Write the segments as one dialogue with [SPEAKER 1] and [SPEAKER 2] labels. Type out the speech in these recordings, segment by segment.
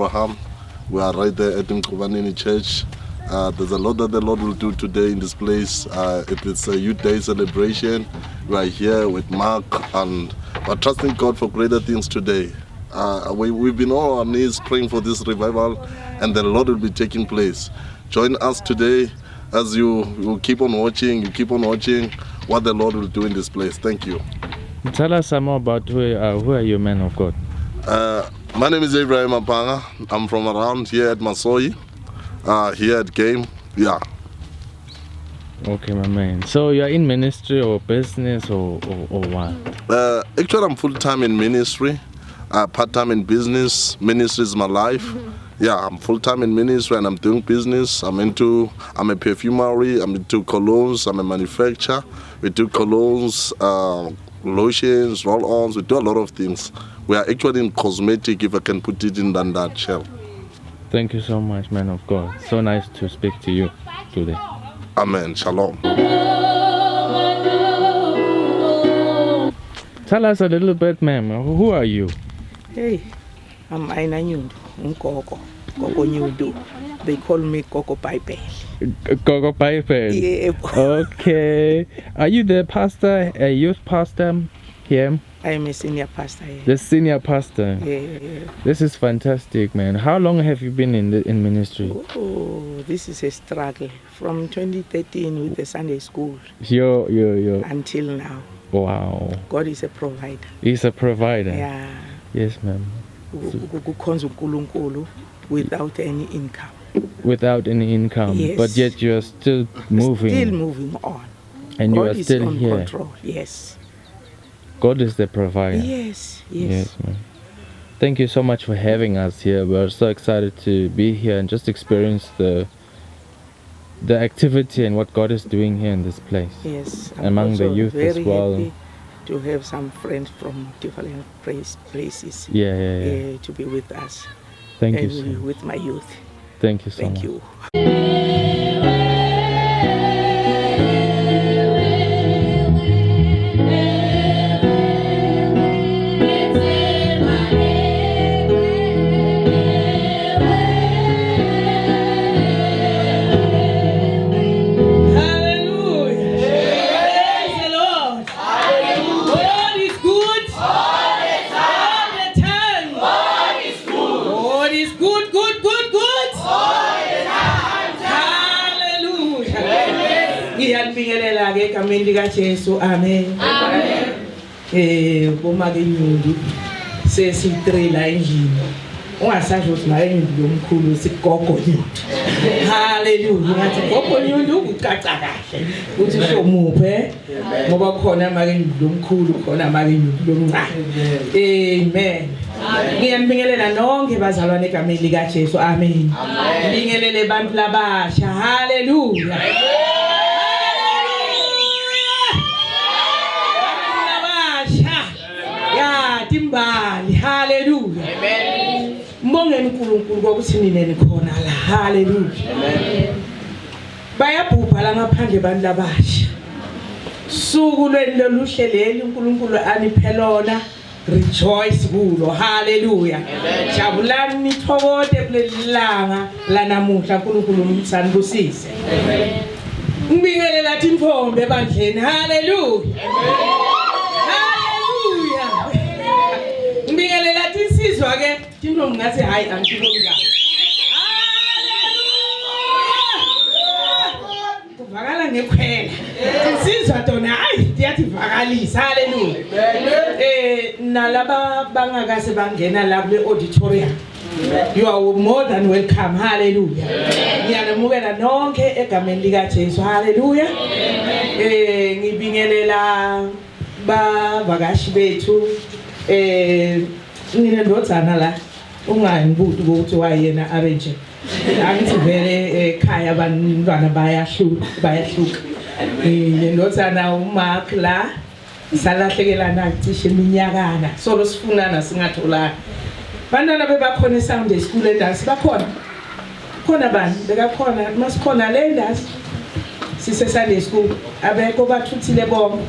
[SPEAKER 1] Abraham. We are right there at Mkovanini Church. There's a lot that the Lord will do today in this place. It is a Youth Day celebration. We are here with Mark and we're trusting God for greater things today. We've been all on our knees praying for this revival, and the Lord will be taking place. Join us today as you keep on watching what the Lord will do in this place. Thank you.
[SPEAKER 2] Tell us some more about who are you, man of God?
[SPEAKER 1] My name is Ibrahim Apanga. I'm from around here at Masoi, here at Game. Yeah.
[SPEAKER 2] Okay, my man. So you're in ministry or business or what?
[SPEAKER 1] Actually, I'm full-time in ministry, part-time in business. Ministry is my life. Yeah, I'm full-time in ministry and I'm doing business. I'm a perfumery, I'm into colognes, I'm a manufacturer. We do colognes, lotions, roll-ons, we do a lot of things. We are actually in cosmetic, if I can put it in that nutshell.
[SPEAKER 2] Thank you so much, man of God. So nice to speak to you today.
[SPEAKER 1] Amen. Shalom.
[SPEAKER 2] Tell us a little bit, ma'am. Who are you?
[SPEAKER 3] Hey, I'm Nyundu, Gogo Nyundu. They call me Gogo Bible.
[SPEAKER 2] Gogo Bible.
[SPEAKER 3] Yeah.
[SPEAKER 2] Okay. Are you the pastor, a youth pastor here?
[SPEAKER 3] I am a senior pastor here.
[SPEAKER 2] The senior pastor.
[SPEAKER 3] Yeah.
[SPEAKER 2] This is fantastic, man. How long have you been in ministry?
[SPEAKER 3] Oh, this is a struggle from 2013 with the Sunday school.
[SPEAKER 2] Yo.
[SPEAKER 3] Until now.
[SPEAKER 2] Wow.
[SPEAKER 3] God is a provider.
[SPEAKER 2] He's a provider.
[SPEAKER 3] Yeah.
[SPEAKER 2] Yes, ma'am.
[SPEAKER 3] Without any income.
[SPEAKER 2] Without any income.
[SPEAKER 3] Yes.
[SPEAKER 2] But yet you are still moving.
[SPEAKER 3] Still moving on.
[SPEAKER 2] And
[SPEAKER 3] God
[SPEAKER 2] you are still
[SPEAKER 3] is
[SPEAKER 2] here.
[SPEAKER 3] on control. Yes.
[SPEAKER 2] God is the provider.
[SPEAKER 3] Yes.
[SPEAKER 2] Yes, ma'am. Thank you so much for having us here. We're so excited to be here and just experience the activity and what God is doing here in this place.
[SPEAKER 3] Yes.
[SPEAKER 2] Among the youth as well.
[SPEAKER 3] Happy to have some friends from different places.
[SPEAKER 2] Yeah.
[SPEAKER 3] To be with us.
[SPEAKER 2] Thank
[SPEAKER 3] and
[SPEAKER 2] you so much.
[SPEAKER 3] with my youth.
[SPEAKER 2] Thank you so much.
[SPEAKER 3] Thank you. Amen. Gogo Nyundu sesitrela endlini ungasazi ukuthi maye Nyundu lomkhulu sigogo Nyundu. Hallelujah. Ngathi Gogo Nyundu ucaca kahle uthi somuphe ngoba khona make Nyundu lomkhulu khona make Nyundu lomncane. Amen. Ngiyambingelela nonke bazalwane egameni lika Jesu. Amen. Ngibingelele abantu labasha. Hallelujah. Timbali. Hallelujah. Amen. Mbongeni uNkulunkulu ngokuthi nine nikhona la. Hallelujah. Amen. Bayabhubha la ngaphandle abantu labasha. Suku loluhle leli uNkulunkulu aniphe lona. Rejoice kulo. Hallelujah. Amen. Jabulani nithokoze kulelilanga la namuhla uNkulunkulu umsanibusise. Amen. Ngibingelela tintombi ebandleni. Hallelujah. Amen. Ngibingelela tinsizwa ke tintombi ngathi hayi angiphilonga. Kuvakala ngekhwela. Tinsizwa tona hayi tiyazivakalisa. Hallelujah. Nalaba bangakase bangena la kule auditorium. You are more than welcome. Hallelujah. Ngiyanamukela nonke egameni lika Jesu. Hallelujah. Ngibingelela bavakashi bethu. Nginendodzana la ungangibuthi ukuthi wayena abenje. Angithi vele ekhaya abantwana bayahluka. Nginendodzana uMark la salahlekelana cishe iminyakana. Solo sifunana singatholanga. Bantwana bebakhona eSunday school endasi bakhona. Khona bani bekakhona masikhona le ndasi. Sise Sunday school abekho bathuthile bonke.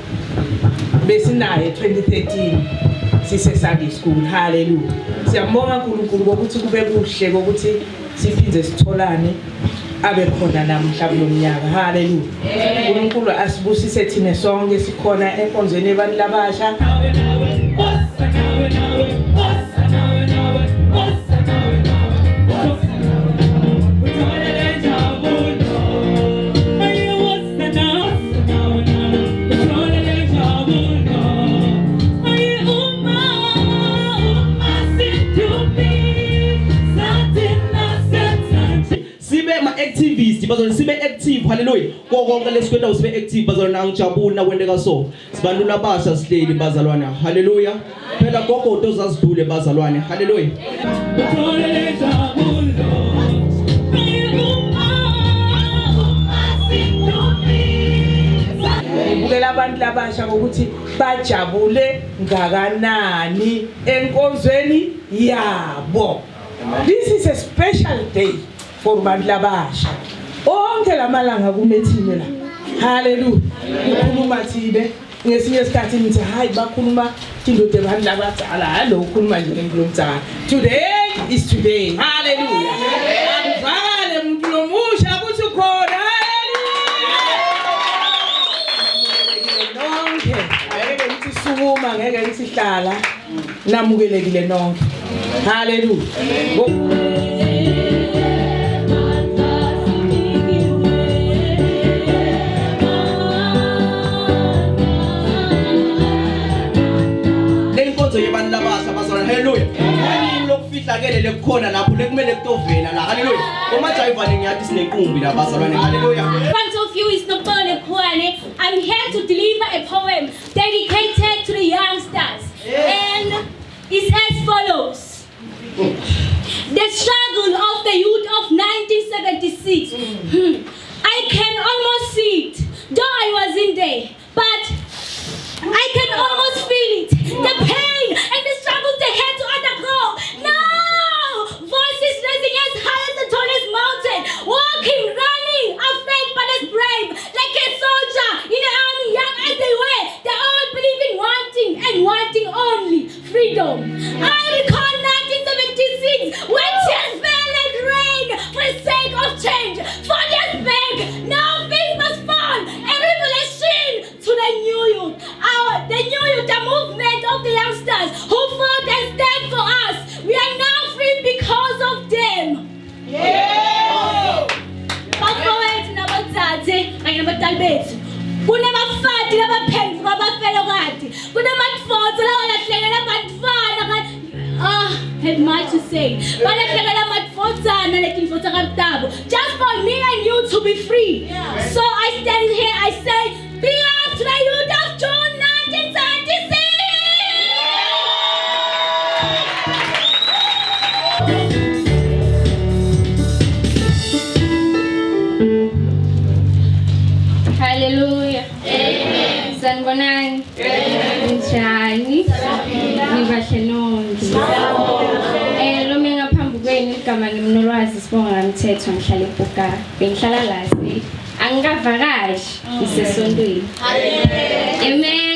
[SPEAKER 3] Besinaye 2013. sise-Sunday school. Hallelujah. Siyambonga uNkulunkulu ukuthi kube kuhle ukuthi siphinde sitholane abe khona namhla kulomnyaka. Hallelujah. uNkulunkulu asibusise thina sonke sikhona enkonzweni yabantu labasha.
[SPEAKER 4] Activists, bazona sibe active. Hallelujah. Konke lesikwenda usibe active bazona ngijabula nakwendeka so. Sibantu labasha sihleli bazalwane. Hallelujah. Phela gogo tozazidule bazalwane. Hallelujah.
[SPEAKER 3] Ngibukela abantu labasha ukuthi bajabule ngakanani enkonzweni yabo. This is a special day for abantu labasha. Onke lamalanga kumethini la. Hallelujah. Ukhuluma thine ngesinye isikhathi nithi hayi bakhuluma indoda abantu labadala. Hallo ukhuluma nje ngenkulumo. Today is today. Hallelujah. Akuvakale umuntu lomusha ukuthi ukhona. Nonke ngeke ngithi sukuma ngeke ngithi hlala namukelekile nonke. Hallelujah.
[SPEAKER 4] Hallelujah. Lokufihla ke lekukhona lapho lekumele kutovela la. Hallelujah. Komajayiva ngiyathi sinenkumbi la bazalwane. Hallelujah.
[SPEAKER 5] In front of you is Nopone Kwane. I'm here to deliver a poem dedicated to the youngsters. And it's as follows. The struggle of the youth of 1976. I can almost see it, though I wasn't there. But I can almost feel it. The pain and the struggles they had to undergo. Now, voices rising as high as the tallest mountain. Walking, running, afraid but as brave. Like a soldier in the army, young as they were. They all believe in wanting and wanting only freedom. I recall 1976 when tears fell like rain for the sake of change. 4 years back, now faith must fall. A revelation to the new youth. The new youth, the movement of the youngsters who fought and stand for us. We are now free because of them. Yeah. Bafowethu nabadzadze kanye nabadala bethu. Kunabafati labaphendvuka abafelokati. Kunamadvodza lawalahlekela abantwana. Had much to say. Balahlekela amadvodzana letindvodza kabutabo. Just for me and you to be free. So I stand here, I say, be up to the youth of June 1976! Hallelujah. Amen. Sanibonani. Njani? Nibahle nonke. Lo mina ngaphambi kwenu igama ngimnolwazi sibonga ngamthetho ngihlala eBuka. Bengihlala la angikavakashi isesontweni. Amen.